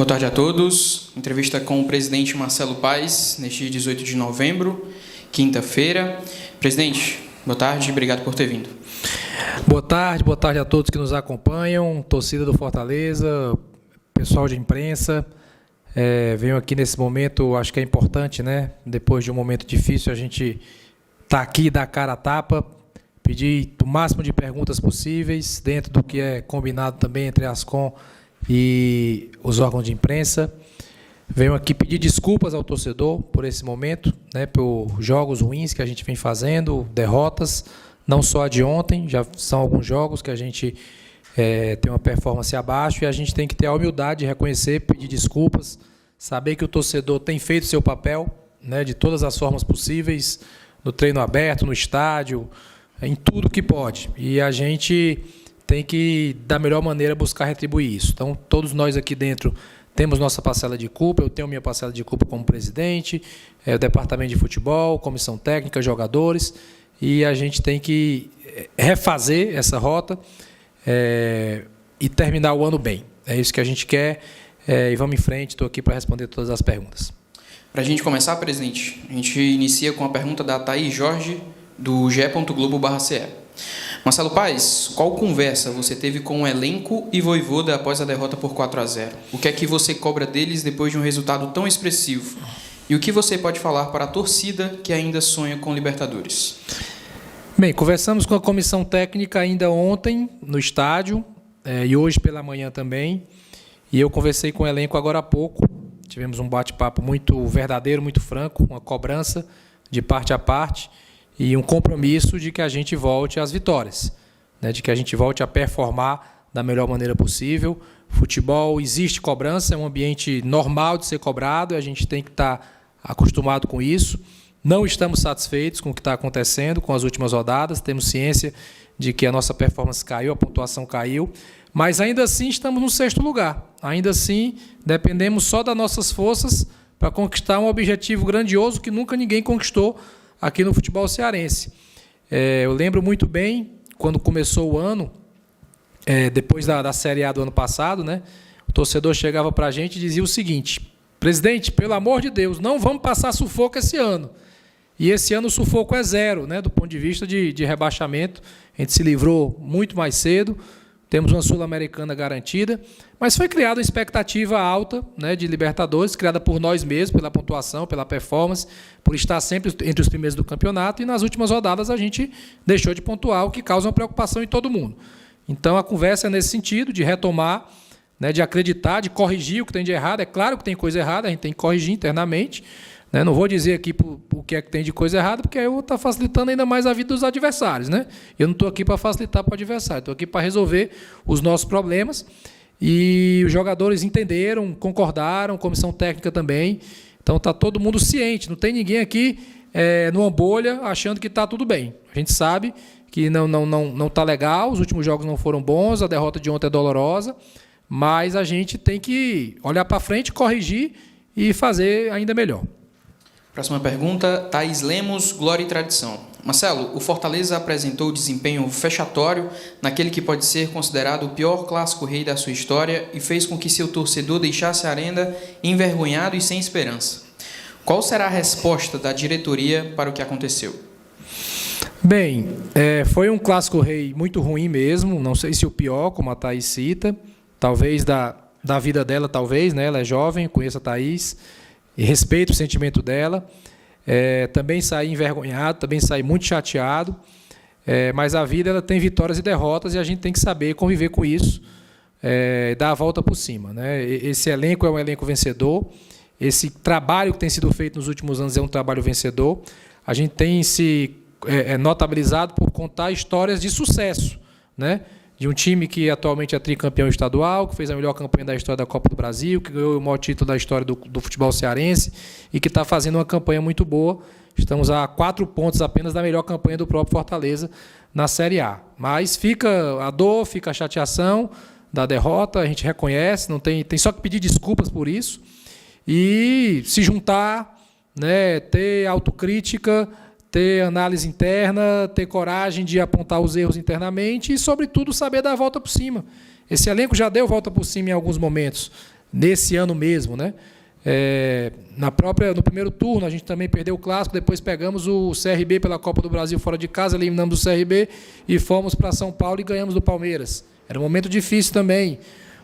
Boa tarde a todos. Entrevista com o presidente Marcelo Paes, neste 18 de novembro, quinta-feira. Presidente, boa tarde e obrigado por ter vindo. Boa tarde a todos que nos acompanham, torcida do Fortaleza, pessoal de imprensa. Venho aqui nesse momento, acho que é importante, né? Depois de um momento difícil, a gente está aqui, dar cara a tapa, pedir o máximo de perguntas possíveis, dentro do que é combinado também entre a Ascom e os órgãos de imprensa. Venho aqui pedir desculpas ao torcedor por esse momento, né, por jogos ruins que a gente vem fazendo, derrotas, não só a de ontem, já são alguns jogos que a gente tem uma performance abaixo e a gente tem que ter a humildade de reconhecer, pedir desculpas, saber que o torcedor tem feito seu papel, né, de todas as formas possíveis, no treino aberto, no estádio, em tudo que pode. E a gente tem que, da melhor maneira, buscar retribuir isso. Então, todos nós aqui dentro temos nossa parcela de culpa, eu tenho minha parcela de culpa como presidente, o departamento de futebol, comissão técnica, jogadores, e a gente tem que refazer essa rota e terminar o ano bem. É isso que a gente quer e vamos em frente, estou aqui para responder todas as perguntas. Para a gente começar, presidente, a gente inicia com a pergunta da Thaís Jorge, do ge.globo.ce. Marcelo Paes, qual conversa você teve com o elenco e Vojvoda após a derrota por 4-0? O que é que você cobra deles depois de um resultado tão expressivo? E o que você pode falar para a torcida que ainda sonha com Libertadores? Bem, conversamos com a comissão técnica ainda ontem no estádio e hoje pela manhã também. E eu conversei com o elenco agora há pouco. Tivemos um bate-papo muito verdadeiro, muito franco, uma cobrança de parte a parte e um compromisso de que a gente volte às vitórias, né? De que a gente volte a performar da melhor maneira possível. Futebol, existe cobrança, é um ambiente normal de ser cobrado e a gente tem que estar acostumado com isso. Não estamos satisfeitos com o que está acontecendo com as últimas rodadas, temos ciência de que a nossa performance caiu, a pontuação caiu, mas ainda assim estamos no 6º lugar. Ainda assim, dependemos só das nossas forças para conquistar um objetivo grandioso que nunca ninguém conquistou aqui no futebol cearense. Eu lembro muito bem, quando começou o ano, depois da Série A do ano passado, né, o torcedor chegava para a gente e dizia o seguinte: presidente, pelo amor de Deus, não vamos passar sufoco esse ano. E esse ano o sufoco é zero, né, do ponto de vista de rebaixamento. A gente se livrou muito mais cedo, temos uma Sul-Americana garantida, mas foi criada uma expectativa alta, né, de Libertadores, criada por nós mesmos, pela pontuação, pela performance, por estar sempre entre os primeiros do campeonato, e nas últimas rodadas a gente deixou de pontuar, o que causa uma preocupação em todo mundo. Então a conversa é nesse sentido, de retomar, né, de acreditar, de corrigir o que tem de errado. É claro que tem coisa errada, a gente tem que corrigir internamente, né? Não vou dizer aqui o que é que tem de coisa errada, porque aí eu vou estar facilitando ainda mais a vida dos adversários, né? Eu não estou aqui para facilitar para o adversário, estou aqui para resolver os nossos problemas. E os jogadores entenderam, concordaram, comissão técnica também. Então está todo mundo ciente, não tem ninguém aqui numa bolha achando que está tudo bem. A gente sabe que não está legal, os últimos jogos não foram bons, a derrota de ontem é dolorosa, mas a gente tem que olhar para frente, corrigir e fazer ainda melhor. Próxima pergunta, Thaís Lemos, Glória e Tradição. Marcelo, o Fortaleza apresentou desempenho fechatório naquele que pode ser considerado o pior clássico rei da sua história e fez com que seu torcedor deixasse a arena envergonhado e sem esperança. Qual será a resposta da diretoria para o que aconteceu? Bem, foi um clássico rei muito ruim mesmo, não sei se o pior, como a Thaís cita, talvez da vida dela, talvez, né? Ela é jovem, conheço a Thaís e respeito o sentimento dela. Também saí envergonhado, também saí muito chateado, mas a vida ela tem vitórias e derrotas e a gente tem que saber conviver com isso, dar a volta por cima, né? Esse elenco é um elenco vencedor, esse trabalho que tem sido feito nos últimos anos é um trabalho vencedor. A gente tem se notabilizado por contar histórias de sucesso, né? De um time que atualmente é tricampeão estadual, que fez a melhor campanha da história da Copa do Brasil, que ganhou o maior título da história do futebol cearense e que está fazendo uma campanha muito boa. Estamos a 4 pontos apenas da melhor campanha do próprio Fortaleza na Série A. Mas fica a dor, fica a chateação da derrota, a gente reconhece, tem só que pedir desculpas por isso e se juntar, né, ter autocrítica, ter análise interna, ter coragem de apontar os erros internamente e, sobretudo, saber dar a volta por cima. Esse elenco já deu volta por cima em alguns momentos. nesse ano mesmo, né? No primeiro turno, a gente também perdeu o Clássico, depois pegamos o CRB pela Copa do Brasil fora de casa, eliminamos o CRB e fomos para São Paulo e ganhamos do Palmeiras. Era um momento difícil também,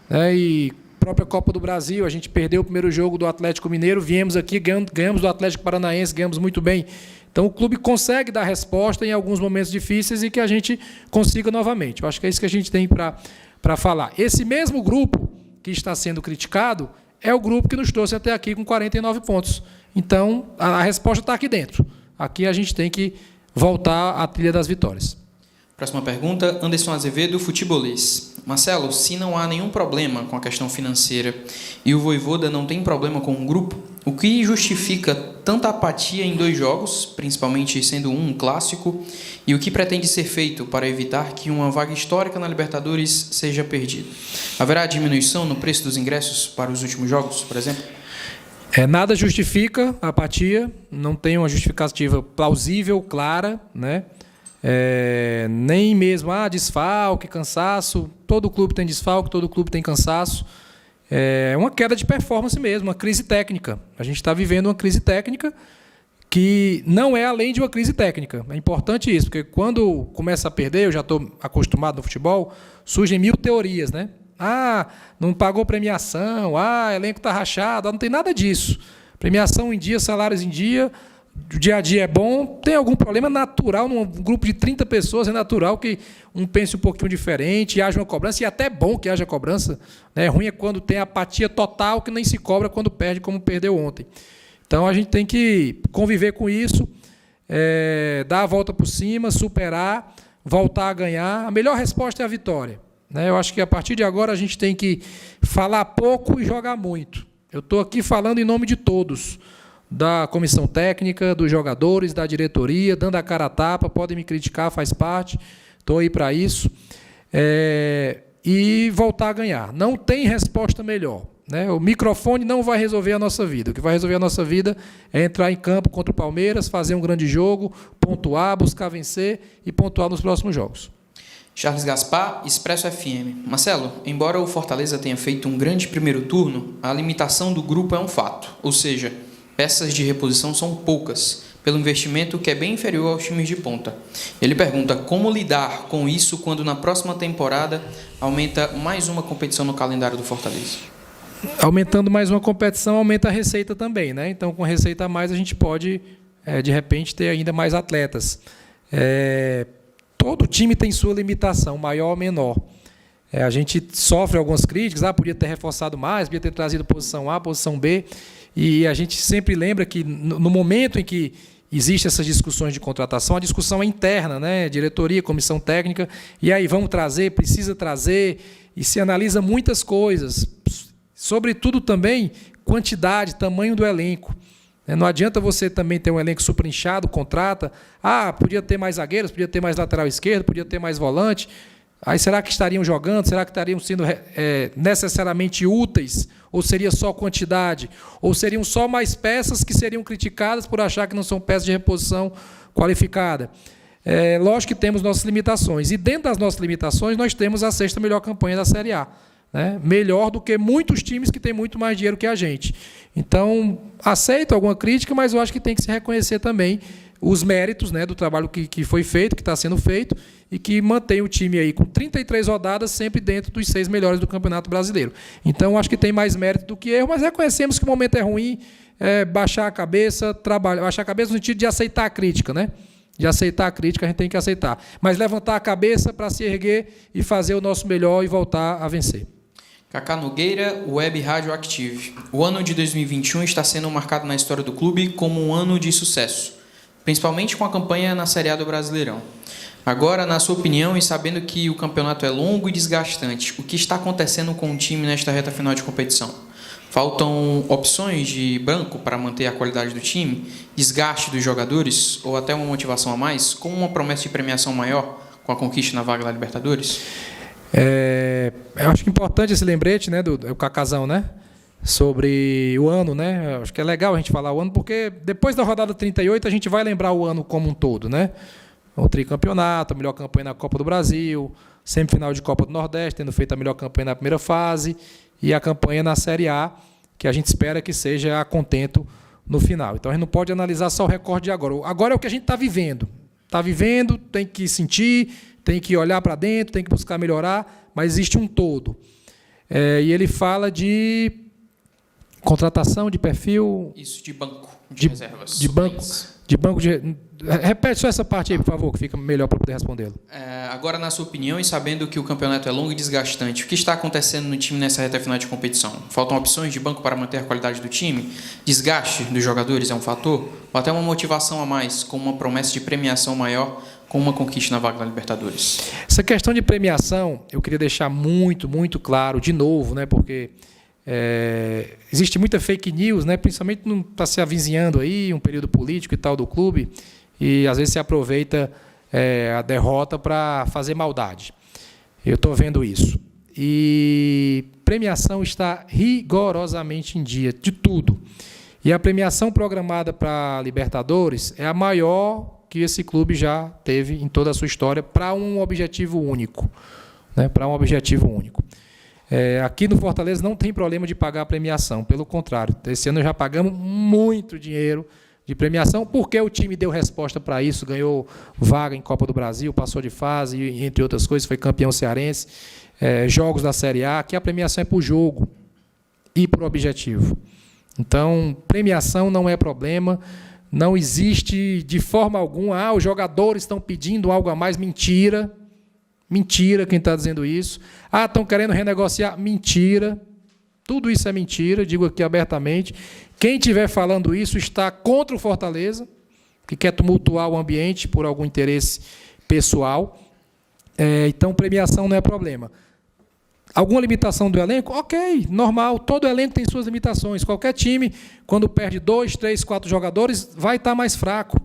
né? E própria Copa do Brasil, a gente perdeu o primeiro jogo do Atlético Mineiro, viemos aqui, ganhamos do Atlético Paranaense, ganhamos muito bem. Então o clube consegue dar resposta em alguns momentos difíceis e que a gente consiga novamente. Eu acho que é isso que a gente tem para falar. Esse mesmo grupo que está sendo criticado é o grupo que nos trouxe até aqui com 49 pontos. Então a resposta está aqui dentro. Aqui a gente tem que voltar à trilha das vitórias. Próxima pergunta, Anderson Azevedo, futebolês. Marcelo, se não há nenhum problema com a questão financeira e o Vojvoda não tem problema com o grupo, o que justifica tanta apatia em 2 jogos, principalmente sendo um clássico, e o que pretende ser feito para evitar que uma vaga histórica na Libertadores seja perdida? Haverá diminuição no preço dos ingressos para os últimos jogos, por exemplo? Nada justifica a apatia, não tem uma justificativa plausível, clara, né? Nem mesmo desfalque, cansaço. Todo clube tem desfalque, todo clube tem cansaço. É uma queda de performance mesmo, uma crise técnica. A gente está vivendo uma crise técnica que não é além de uma crise técnica. É importante isso, porque quando começa a perder, eu já estou acostumado no futebol, surgem 1000 teorias, né? Não pagou premiação, elenco está rachado, não tem nada disso. Premiação em dia, salários em dia, o dia a dia é bom, tem algum problema natural, num grupo de 30 pessoas, é natural que um pense um pouquinho diferente, haja uma cobrança, e é até bom que haja cobrança, né? Ruim é quando tem apatia total, que nem se cobra quando perde, como perdeu ontem. Então, a gente tem que conviver com isso, dar a volta por cima, superar, voltar a ganhar. A melhor resposta é a vitória, né? Eu acho que, a partir de agora, a gente tem que falar pouco e jogar muito. Eu estou aqui falando em nome de todos, da comissão técnica, dos jogadores, da diretoria, dando a cara a tapa, podem me criticar, faz parte, estou aí para isso, e voltar a ganhar. Não tem resposta melhor, né? O microfone não vai resolver a nossa vida. O que vai resolver a nossa vida é entrar em campo contra o Palmeiras, fazer um grande jogo, pontuar, buscar vencer e pontuar nos próximos jogos. Charles Gaspar, Expresso FM. Marcelo, embora o Fortaleza tenha feito um grande primeiro turno, a limitação do grupo é um fato, ou seja, peças de reposição são poucas, pelo investimento que é bem inferior aos times de ponta. Ele pergunta como lidar com isso quando na próxima temporada aumenta mais uma competição no calendário do Fortaleza. Aumentando mais uma competição, aumenta a receita também, né? Então, com receita a mais, a gente pode, de repente, ter ainda mais atletas. Todo time tem sua limitação, maior ou menor. A gente sofre algumas críticas, podia ter reforçado mais, podia ter trazido posição A, posição B, e a gente sempre lembra que no momento em que existem essas discussões de contratação, a discussão é interna, né? Diretoria, comissão técnica, e aí vamos trazer, precisa trazer, e se analisa muitas coisas, sobretudo também quantidade, tamanho do elenco. Não adianta você também ter um elenco super inchado, contrata, podia ter mais zagueiros, podia ter mais lateral esquerdo, podia ter mais volante. Aí será que estariam jogando? Será que estariam sendo necessariamente úteis? Ou seria só quantidade? Ou seriam só mais peças que seriam criticadas por achar que não são peças de reposição qualificada? Lógico que temos nossas limitações. E dentro das nossas limitações, nós temos a 6ª melhor campanha da Série A, né? Melhor do que muitos times que têm muito mais dinheiro que a gente. Então, aceito alguma crítica, mas eu acho que tem que se reconhecer também os méritos, né, do trabalho que foi feito, que está sendo feito, e que mantém o time aí com 33 rodadas sempre dentro dos 6 melhores do Campeonato Brasileiro. Então, acho que tem mais mérito do que erro, mas reconhecemos que o momento é ruim, baixar a cabeça, baixar a cabeça no sentido de aceitar a crítica, né? De aceitar a crítica, a gente tem que aceitar. Mas levantar a cabeça para se erguer e fazer o nosso melhor e voltar a vencer. Cacá Nogueira, Web Rádio Active. O ano de 2021 está sendo marcado na história do clube como um ano de sucesso, principalmente com a campanha na Série A do Brasileirão. Agora, na sua opinião, e sabendo que o campeonato é longo e desgastante, o que está acontecendo com o time nesta reta final de competição? Faltam opções de banco para manter a qualidade do time, desgaste dos jogadores ou até uma motivação a mais, com uma promessa de premiação maior com a conquista na vaga da Libertadores? Eu acho que é importante esse lembrete, né, do Cacazão, né? Sobre o ano, né? Eu acho que é legal a gente falar o ano, porque depois da rodada 38 a gente vai lembrar o ano como um todo, né? O tricampeonato, a melhor campanha na Copa do Brasil, semifinal de Copa do Nordeste, tendo feito a melhor campanha na primeira fase, e a campanha na Série A, que a gente espera que seja a contento no final. Então, a gente não pode analisar só o recorde de agora. Agora é o que a gente está vivendo. Está vivendo, tem que sentir, tem que olhar para dentro, tem que buscar melhorar, mas existe um todo. E ele fala de contratação, de perfil... Isso, de banco de reservas. De banco de... Repete só essa parte aí, por favor, que fica melhor para poder respondê-lo. Agora, na sua opinião, e sabendo que o campeonato é longo e desgastante, o que está acontecendo no time nessa reta final de competição? Faltam opções de banco para manter a qualidade do time? Desgaste dos jogadores é um fator? Ou até uma motivação a mais, com uma promessa de premiação maior, com uma conquista na vaga da Libertadores? Essa questão de premiação, eu queria deixar muito, muito claro, de novo, né, porque existe muita fake news, né, principalmente está se avizinhando aí um período político e tal do clube, e às vezes se aproveita a derrota para fazer maldade. Eu estou vendo isso. E premiação está rigorosamente em dia, de tudo. E a premiação programada para a Libertadores é a maior que esse clube já teve em toda a sua história para um objetivo único. Né, para um objetivo único. Aqui no Fortaleza não tem problema de pagar a premiação, pelo contrário. Esse ano já pagamos muito dinheiro de premiação, porque o time deu resposta para isso, ganhou vaga em Copa do Brasil, passou de fase, entre outras coisas, foi campeão cearense, jogos da Série A, aqui a premiação é por jogo e por objetivo. Então, premiação não é problema, não existe de forma alguma, os jogadores estão pedindo algo a mais, mentira quem está dizendo isso, estão querendo renegociar, mentira, tudo isso é mentira, digo aqui abertamente. Quem estiver falando isso está contra o Fortaleza, que quer tumultuar o ambiente por algum interesse pessoal. Então, premiação não é problema. Alguma limitação do elenco? Ok, normal. Todo elenco tem suas limitações. Qualquer time, quando perde 2, 3, 4 jogadores, vai estar mais fraco.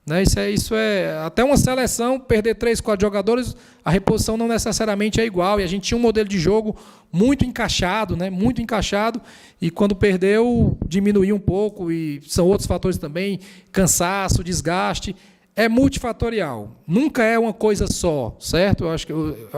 Né? Isso é até uma seleção, perder 3, 4 jogadores, a reposição não necessariamente é igual. E a gente tinha um modelo de jogo muito encaixado, né? Muito encaixado, e quando perdeu, diminuiu um pouco, e são outros fatores também, cansaço, desgaste, é multifatorial, nunca é uma coisa só, certo? Eu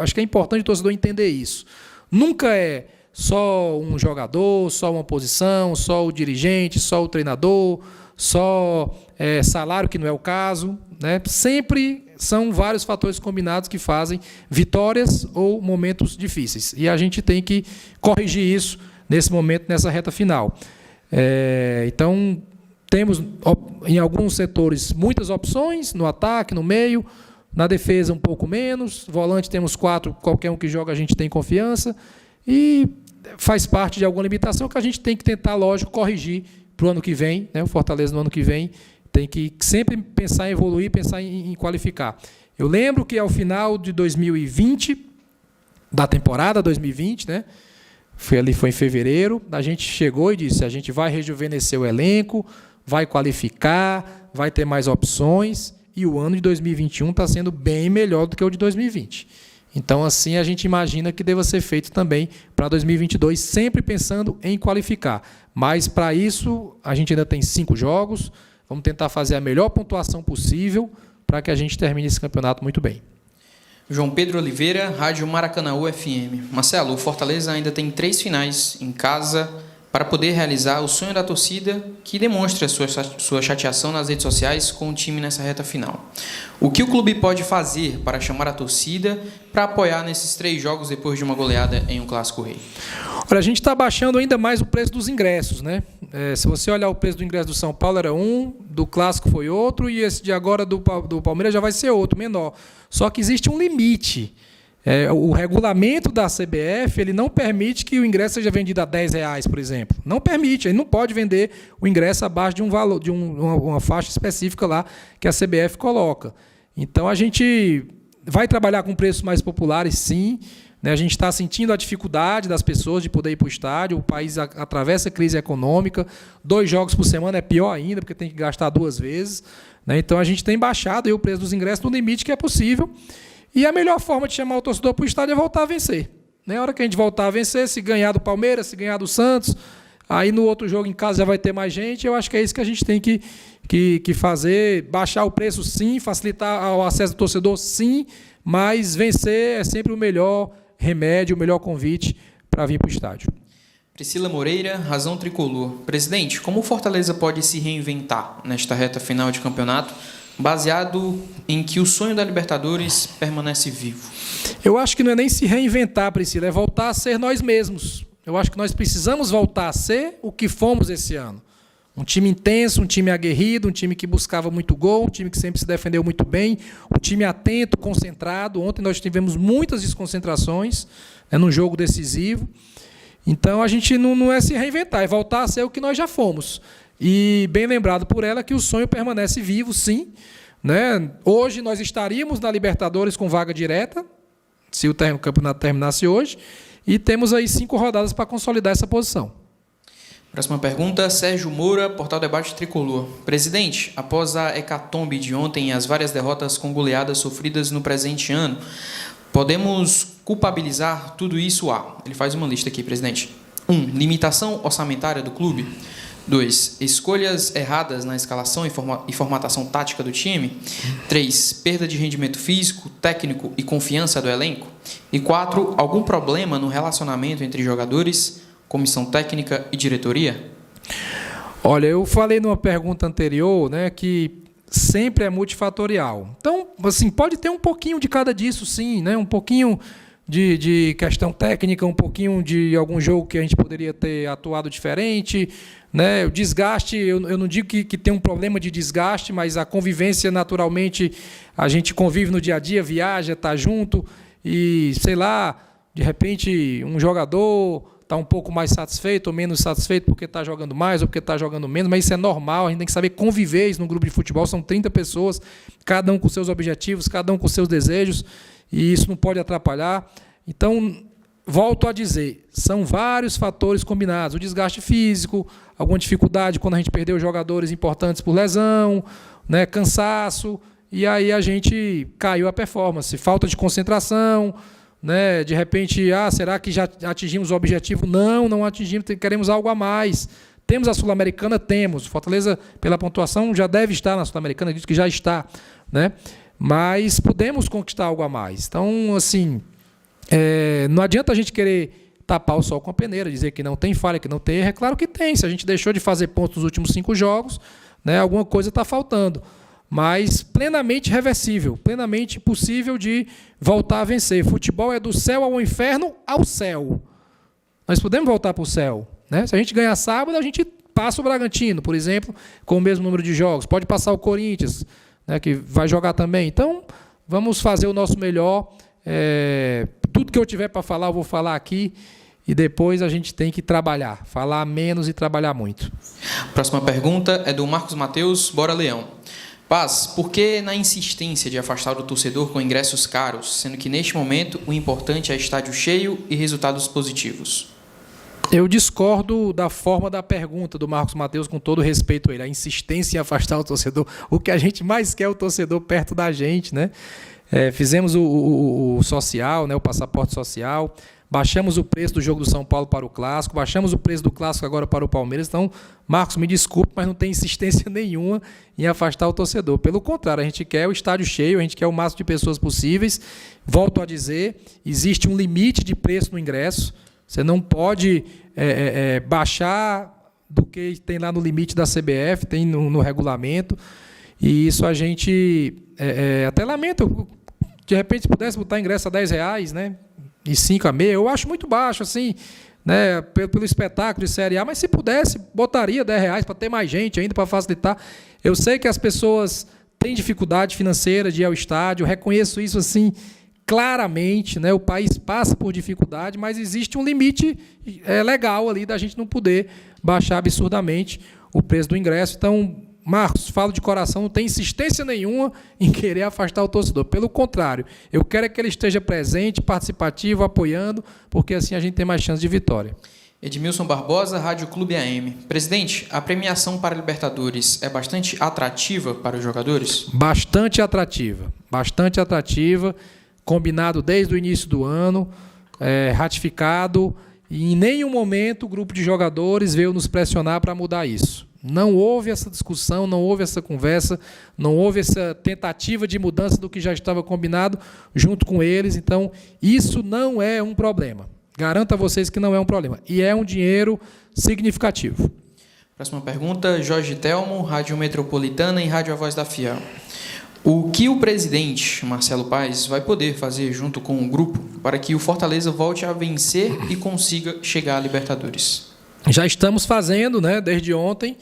acho que é importante o torcedor entender isso. Nunca é só um jogador, só uma posição, só o dirigente, só o treinador, só salário, que não é o caso, né? Sempre são vários fatores combinados que fazem vitórias ou momentos difíceis. E a gente tem que corrigir isso nesse momento, nessa reta final. Então, temos em alguns setores muitas opções, no ataque, no meio, na defesa um pouco menos, volante temos 4, qualquer um que joga a gente tem confiança, e faz parte de alguma limitação que a gente tem que tentar, lógico, corrigir para o ano que vem, né? O Fortaleza no ano que vem tem que sempre pensar em evoluir, pensar em qualificar. Eu lembro que ao final de 2020, da temporada 2020, né? Foi em fevereiro, a gente chegou e disse, a gente vai rejuvenescer o elenco, vai qualificar, vai ter mais opções, e o ano de 2021 está sendo bem melhor do que o de 2020. Então, assim, a gente imagina que deva ser feito também para 2022, sempre pensando em qualificar. Mas, para isso, a gente ainda tem 5 jogos, vamos tentar fazer a melhor pontuação possível para que a gente termine esse campeonato muito bem. João Pedro Oliveira, Rádio Maracanaú FM. Marcelo, o Fortaleza ainda tem 3 finais em casa para poder realizar o sonho da torcida, que demonstra sua chateação nas redes sociais com o time nessa reta final. O que o clube pode fazer para chamar a torcida para apoiar nesses 3 jogos depois de uma goleada em um Clássico Rei? Olha, a gente está baixando ainda mais o preço dos ingressos, né? Se você olhar o preço do ingresso do São Paulo era um, do Clássico foi outro, e esse de agora do Palmeiras já vai ser outro, menor. Só que existe um limite. O regulamento da CBF ele não permite que o ingresso seja vendido a R$10, por exemplo. Não permite, ele não pode vender o ingresso abaixo de um valor, de uma faixa específica lá que a CBF coloca. Então a gente vai trabalhar com preços mais populares, sim. Né? A gente está sentindo a dificuldade das pessoas de poder ir para o estádio. O país atravessa a crise econômica. 2 jogos por semana é pior ainda, porque tem que gastar 2 vezes. Né? Então a gente tem baixado aí o preço dos ingressos no limite que é possível. E a melhor forma de chamar o torcedor para o estádio é voltar a vencer. Na hora que a gente voltar a vencer, se ganhar do Palmeiras, se ganhar do Santos, aí no outro jogo em casa já vai ter mais gente. Eu acho que é isso que a gente tem que fazer, baixar o preço sim, facilitar o acesso do torcedor sim, mas vencer é sempre o melhor remédio, o melhor convite para vir para o estádio. Priscila Moreira, Razão Tricolor. Presidente, como o Fortaleza pode se reinventar nesta reta final de campeonato, baseado em que o sonho da Libertadores permanece vivo? Eu acho que não é nem se reinventar, Priscila, é voltar a ser nós mesmos. Eu acho que nós precisamos voltar a ser o que fomos esse ano. Um time intenso, um time aguerrido, um time que buscava muito gol, um time que sempre se defendeu muito bem, um time atento, concentrado. Ontem nós tivemos muitas desconcentrações, né, num jogo decisivo. Então, a gente não é se reinventar, é voltar a ser o que nós já fomos. E, bem lembrado por ela, que o sonho permanece vivo, sim. Né? Hoje, nós estaríamos na Libertadores com vaga direta, se o campeonato terminasse hoje, e temos aí 5 rodadas para consolidar essa posição. Próxima pergunta, Sérgio Moura, Portal Debate Tricolor. Presidente, após a hecatombe de ontem e as várias derrotas com goleadas sofridas no presente ano, podemos culpabilizar tudo isso a... Ele faz uma lista aqui, presidente. 1. Limitação orçamentária do clube. 2. Escolhas erradas na escalação e formatação tática do time. 3. Perda de rendimento físico, técnico e confiança do elenco. E 4. Algum problema no relacionamento entre jogadores, comissão técnica e diretoria? Olha, eu falei numa pergunta anterior, né, que sempre é multifatorial. Então, assim, pode ter um pouquinho de cada disso, sim, né? Um pouquinho de questão técnica, um pouquinho de algum jogo que a gente poderia ter atuado diferente, né? O desgaste, eu não digo que tem um problema de desgaste, mas a convivência, naturalmente, a gente convive no dia a dia, viaja, está junto e, sei lá, de repente, um jogador está um pouco mais satisfeito ou menos satisfeito porque está jogando mais ou porque está jogando menos, mas isso é normal, a gente tem que saber conviver isso no grupo de futebol, são 30 pessoas, cada um com seus objetivos, cada um com seus desejos, e isso não pode atrapalhar. Então, volto a dizer, são vários fatores combinados, o desgaste físico, alguma dificuldade quando a gente perdeu jogadores importantes por lesão, né, cansaço, e aí a gente caiu a performance, falta de concentração, né, de repente, será que já atingimos o objetivo? Não atingimos, queremos algo a mais. Temos a Sul-Americana? Temos. Fortaleza, pela pontuação, já deve estar na Sul-Americana, diz que já está, né? Mas podemos conquistar algo a mais. Então, assim, não adianta a gente querer tapar o sol com a peneira, dizer que não tem falha, que não tem erro. É claro que tem. Se a gente deixou de fazer pontos nos últimos 5 jogos, né, alguma coisa está faltando. Mas plenamente reversível, plenamente possível de voltar a vencer. Futebol é do céu ao inferno ao céu. Nós podemos voltar para o céu, né? Se a gente ganhar sábado, a gente passa o Bragantino, por exemplo, com o mesmo número de jogos. Pode passar o Corinthians, né, que vai jogar também. Então, vamos fazer o nosso melhor. Tudo que eu tiver para falar, eu vou falar aqui. E depois a gente tem que trabalhar. Falar menos e trabalhar muito. Próxima pergunta é do Marcos Mateus, Bora Leão. Paz, por que na insistência de afastar o torcedor com ingressos caros, sendo que neste momento o importante é estádio cheio e resultados positivos? Eu discordo da forma da pergunta do Marcos Mateus, com todo respeito a ele. A insistência em afastar o torcedor. O que a gente mais quer é o torcedor perto da gente, né? Fizemos o social, né, o passaporte social. Baixamos o preço do jogo do São Paulo para o Clássico, baixamos o preço do Clássico agora para o Palmeiras. Então, Marcos, me desculpe, mas não tem insistência nenhuma em afastar o torcedor. Pelo contrário, a gente quer o estádio cheio, a gente quer o máximo de pessoas possíveis. Volto a dizer, existe um limite de preço no ingresso. Você não pode baixar do que tem lá no limite da CBF, tem no regulamento. E isso a gente até lamenta. De repente, se pudesse botar ingresso a R$10, né? E 5 a meia, eu acho muito baixo, assim, né, pelo espetáculo de Série A, mas se pudesse, botaria R$10 para ter mais gente ainda, para facilitar. Eu sei que as pessoas têm dificuldade financeira de ir ao estádio, eu reconheço isso assim claramente, né, o país passa por dificuldade, mas existe um limite legal ali da gente não poder baixar absurdamente o preço do ingresso. Então, Marcos, falo de coração, não tem insistência nenhuma em querer afastar o torcedor. Pelo contrário, eu quero que ele esteja presente, participativo, apoiando, porque assim a gente tem mais chance de vitória. Edmilson Barbosa, Rádio Clube AM. Presidente, a premiação para a Libertadores é bastante atrativa para os jogadores? Bastante atrativa, combinado desde o início do ano, ratificado, e em nenhum momento o grupo de jogadores veio nos pressionar para mudar isso. Não houve essa discussão, não houve essa conversa, não houve essa tentativa de mudança do que já estava combinado junto com eles. Então, isso não é um problema. Garanto a vocês que não é um problema. E é um dinheiro significativo. Próxima pergunta, Jorge Telmo, Rádio Metropolitana e Rádio A Voz da Fiel. O que o presidente, Marcelo Paes, vai poder fazer junto com o grupo para que o Fortaleza volte a vencer e consiga chegar à Libertadores? Já estamos fazendo, né, desde ontem.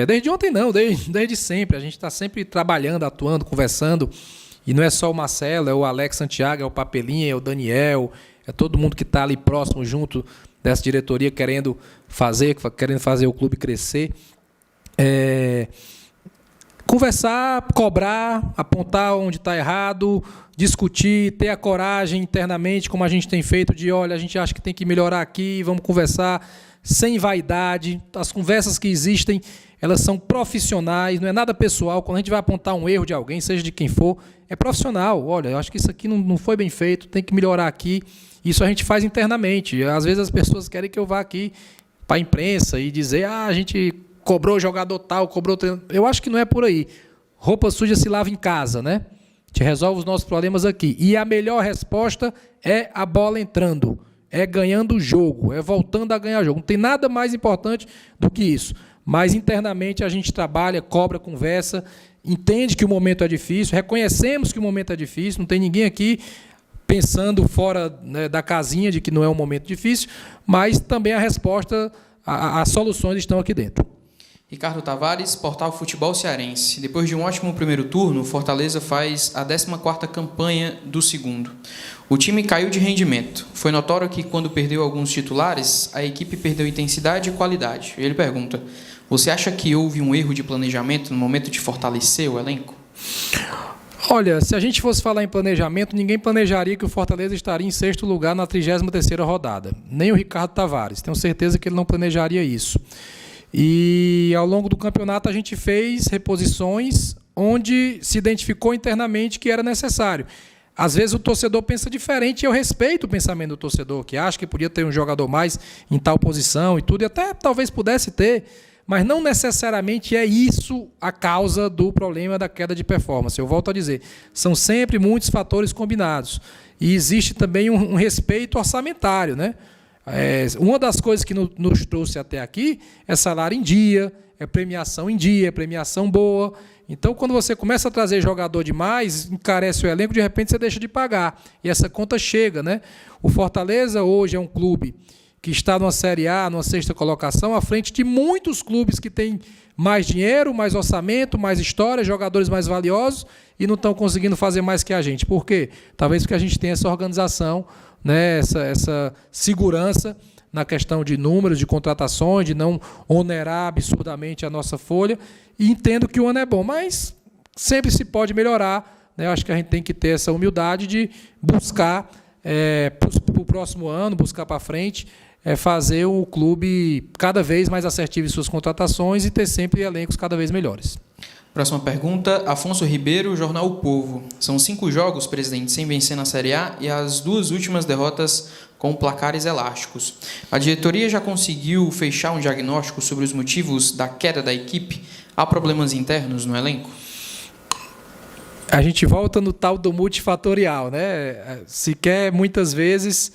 Desde ontem não, desde sempre. A gente está sempre trabalhando, atuando, conversando. E não é só o Marcelo, é o Alex Santiago, é o Papelinha, é o Daniel, é todo mundo que está ali próximo, junto dessa diretoria, querendo fazer o clube crescer. Conversar, cobrar, apontar onde está errado, discutir, ter a coragem internamente, como a gente tem feito, de olha, a gente acha que tem que melhorar aqui, vamos conversar sem vaidade. As conversas que existem, elas são profissionais, não é nada pessoal. Quando a gente vai apontar um erro de alguém, seja de quem for, é profissional. Olha, eu acho que isso aqui não foi bem feito, tem que melhorar aqui. Isso a gente faz internamente. Às vezes as pessoas querem que eu vá aqui para a imprensa e dizer, a gente cobrou jogador tal, cobrou... Eu acho que não é por aí. Roupa suja se lava em casa, né? A gente resolve os nossos problemas aqui. E a melhor resposta é a bola entrando, é ganhando o jogo, é voltando a ganhar jogo. Não tem nada mais importante do que isso. Mas internamente a gente trabalha, cobra, conversa, entende que o momento é difícil, reconhecemos que o momento é difícil, não tem ninguém aqui pensando fora, né, da casinha de que não é um momento difícil, mas também a resposta, as soluções estão aqui dentro. Ricardo Tavares, Portal Futebol Cearense. Depois de um ótimo primeiro turno, o Fortaleza faz a 14ª campanha do segundo. O time caiu de rendimento. Foi notório que, quando perdeu alguns titulares, a equipe perdeu intensidade e qualidade. Ele pergunta, você acha que houve um erro de planejamento no momento de fortalecer o elenco? Olha, se a gente fosse falar em planejamento, ninguém planejaria que o Fortaleza estaria em 6º lugar na 33ª rodada. Nem o Ricardo Tavares. Tenho certeza que ele não planejaria isso. E ao longo do campeonato a gente fez reposições onde se identificou internamente que era necessário. Às vezes o torcedor pensa diferente e eu respeito o pensamento do torcedor, que acha que podia ter um jogador mais em tal posição e tudo, e até talvez pudesse ter, mas não necessariamente é isso a causa do problema da queda de performance. Eu volto a dizer, são sempre muitos fatores combinados. E existe também um respeito orçamentário, né? Uma das coisas que nos trouxe até aqui é salário em dia, é premiação em dia, é premiação boa. Então, quando você começa a trazer jogador demais, encarece o elenco, de repente você deixa de pagar. E essa conta chega, né? O Fortaleza hoje é um clube que está numa Série A, numa 6ª colocação, à frente de muitos clubes que têm mais dinheiro, mais orçamento, mais história, jogadores mais valiosos e não estão conseguindo fazer mais que a gente. Por quê? Talvez porque a gente tenha essa organização, né, essa segurança na questão de números, de contratações, de não onerar absurdamente a nossa folha, e entendo que o ano é bom, mas sempre se pode melhorar, né? Eu acho que a gente tem que ter essa humildade de buscar para o próximo ano, buscar para frente, fazer o clube cada vez mais assertivo em suas contratações e ter sempre elencos cada vez melhores. Próxima pergunta, Afonso Ribeiro, Jornal O Povo. São 5 jogos, presidente, sem vencer na Série A e as 2 últimas derrotas com placares elásticos. A diretoria já conseguiu fechar um diagnóstico sobre os motivos da queda da equipe? Há problemas internos no elenco? A gente volta no tal do multifatorial, né? Se quer, muitas vezes,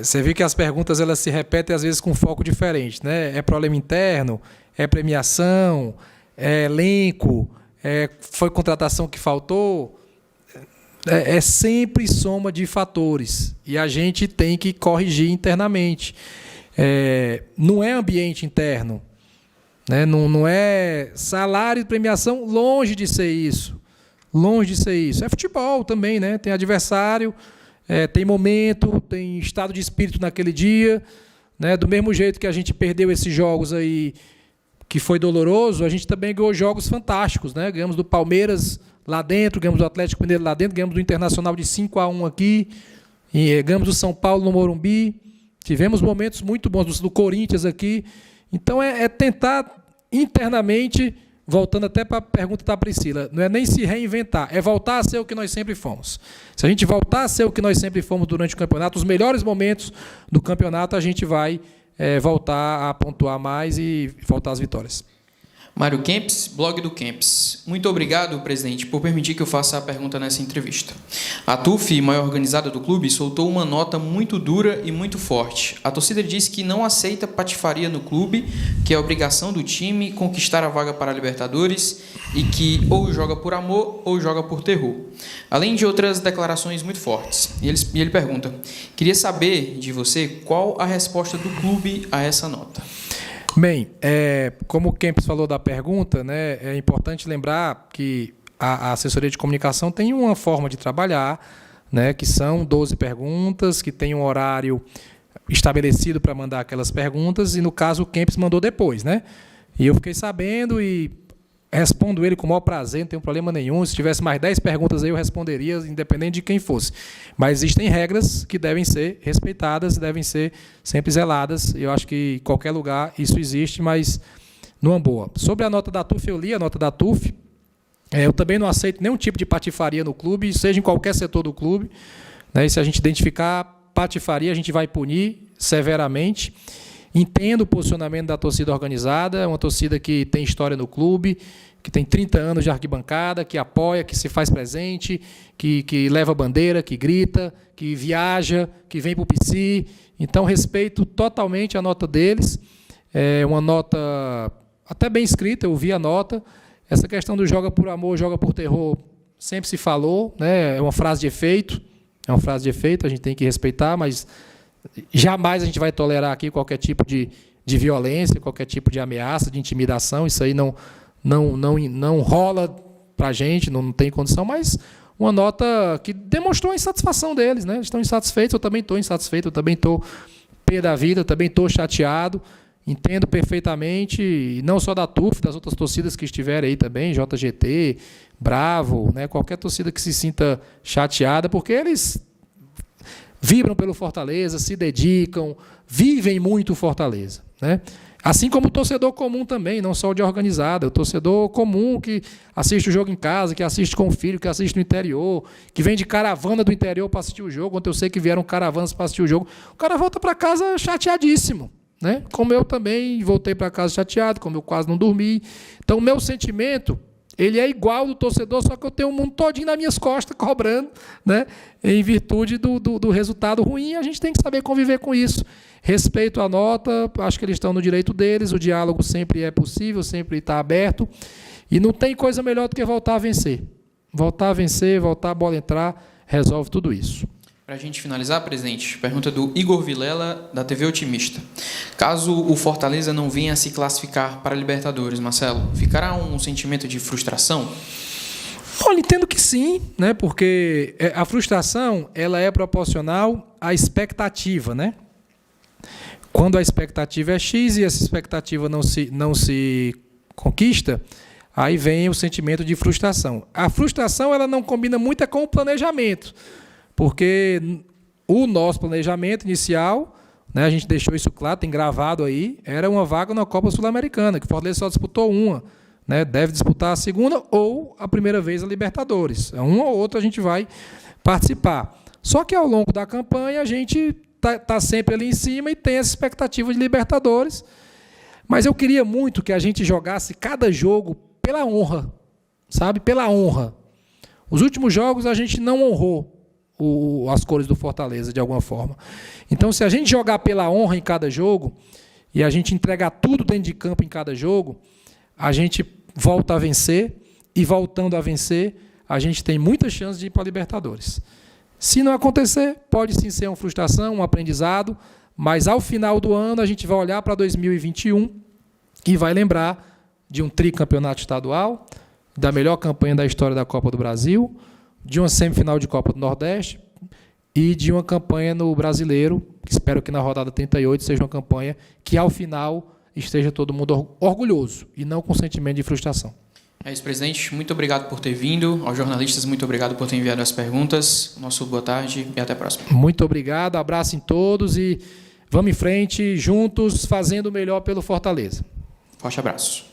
você vê que as perguntas elas se repetem às vezes com foco diferente, né? É problema interno, é premiação, é elenco, foi contratação que faltou, é sempre soma de fatores e a gente tem que corrigir internamente. Não é ambiente interno, né? Não é salário e premiação, longe de ser isso, é futebol também, né? Tem adversário, tem momento, tem estado de espírito naquele dia, né? Do mesmo jeito que a gente perdeu esses jogos aí que foi doloroso, a gente também ganhou jogos fantásticos, né? Ganhamos do Palmeiras lá dentro, ganhamos do Atlético Mineiro lá dentro, ganhamos do Internacional de 5-1 aqui, e ganhamos do São Paulo no Morumbi, tivemos momentos muito bons do Corinthians aqui. Então é tentar internamente, voltando até para a pergunta da Priscila, não é nem se reinventar, é voltar a ser o que nós sempre fomos. Se a gente voltar a ser o que nós sempre fomos durante o campeonato, os melhores momentos do campeonato, a gente vai voltar a pontuar mais e voltar às vitórias. Mário Kempis, blog do Kempis. Muito obrigado, presidente, por permitir que eu faça a pergunta nessa entrevista. A TUF, maior organizada do clube, soltou uma nota muito dura e muito forte. A torcida diz que não aceita patifaria no clube, que é obrigação do time conquistar a vaga para a Libertadores e que ou joga por amor ou joga por terror. Além de outras declarações muito fortes. E ele pergunta, queria saber de você qual a resposta do clube a essa nota. Bem, como o Kempis falou da pergunta, né, é importante lembrar que a assessoria de comunicação tem uma forma de trabalhar, né, que são 12 perguntas, que tem um horário estabelecido para mandar aquelas perguntas, e no caso o Kempis mandou depois, né? E eu fiquei sabendo e respondo ele com o maior prazer, não tenho problema nenhum. Se tivesse mais 10 perguntas aí, eu responderia, independente de quem fosse. Mas existem regras que devem ser respeitadas, devem ser sempre zeladas. Eu acho que em qualquer lugar isso existe, mas numa boa. Sobre a nota da TUF, eu li a nota da TUF. Eu também não aceito nenhum tipo de patifaria no clube, seja em qualquer setor do clube, né? E se a gente identificar patifaria, a gente vai punir severamente. Entendo o posicionamento da torcida organizada, é uma torcida que tem história no clube, que tem 30 anos de arquibancada, que apoia, que se faz presente, que leva bandeira, que grita, que viaja, que vem para o PC. Então, respeito totalmente a nota deles. É uma nota até bem escrita, eu vi a nota. Essa questão do joga por amor, joga por terror, sempre se falou, né? É uma frase de efeito, a gente tem que respeitar, mas jamais a gente vai tolerar aqui qualquer tipo de violência, qualquer tipo de ameaça, de intimidação. Isso aí não rola para a gente, não tem condição, mas uma nota que demonstrou a insatisfação deles, né? Eles estão insatisfeitos, eu também estou insatisfeito, eu também estou pé da vida, eu também estou chateado, entendo perfeitamente, e não só da TUF, das outras torcidas que estiverem aí também, JGT, Bravo, né? Qualquer torcida que se sinta chateada, porque eles vibram pelo Fortaleza, se dedicam, vivem muito o Fortaleza, né? Assim como o torcedor comum também, não só o de organizada, o torcedor comum que assiste o jogo em casa, que assiste com o filho, que assiste no interior, que vem de caravana do interior para assistir o jogo. Ontem eu sei que vieram caravanas para assistir o jogo. O cara volta para casa chateadíssimo, né? Como eu também voltei para casa chateado, como eu quase não dormi. Então, o meu sentimento, ele é igual do torcedor, só que eu tenho o mundo todinho nas minhas costas cobrando, né? Em virtude do resultado ruim. A gente tem que saber conviver com isso. Respeito a nota, acho que eles estão no direito deles, o diálogo sempre é possível, sempre está aberto, e não tem coisa melhor do que voltar a vencer. Voltar a vencer, voltar a bola entrar, resolve tudo isso. Para a gente finalizar, presidente, pergunta do Igor Vilela, da TV Otimista. Caso o Fortaleza não venha a se classificar para a Libertadores, Marcelo, ficará um sentimento de frustração? Olha, entendo que sim, né? Porque a frustração ela é proporcional à expectativa, né? Quando a expectativa é X e essa expectativa não se conquista, aí vem o sentimento de frustração. A frustração ela não combina muito com o planejamento, porque o nosso planejamento inicial, né, a gente deixou isso claro, tem gravado aí, era uma vaga na Copa Sul-Americana, que o Fortaleza só disputou uma, né, deve disputar a segunda ou a primeira vez a Libertadores. Uma ou outra a gente vai participar. Só que ao longo da campanha a gente está sempre ali em cima e tem essa expectativa de Libertadores. Mas eu queria muito que a gente jogasse cada jogo pela honra, sabe? Pela honra. Os últimos jogos a gente não honrou as cores do Fortaleza de alguma forma. Então, se a gente jogar pela honra em cada jogo e a gente entregar tudo dentro de campo em cada jogo, a gente volta a vencer e, voltando a vencer, a gente tem muitas chances de ir para a Libertadores. Se não acontecer, pode sim ser uma frustração, um aprendizado, mas ao final do ano a gente vai olhar para 2021 e vai lembrar de um tricampeonato estadual, da melhor campanha da história da Copa do Brasil, de uma semifinal de Copa do Nordeste e de uma campanha no Brasileiro, que espero que na rodada 38 seja uma campanha que ao final esteja todo mundo orgulhoso e não com sentimento de frustração. É isso, presidente. Muito obrigado por ter vindo. Aos jornalistas, muito obrigado por ter enviado as perguntas. Nosso boa tarde e até a próxima. Muito obrigado, abraço em todos e vamos em frente, juntos, fazendo o melhor pelo Fortaleza. Forte abraço.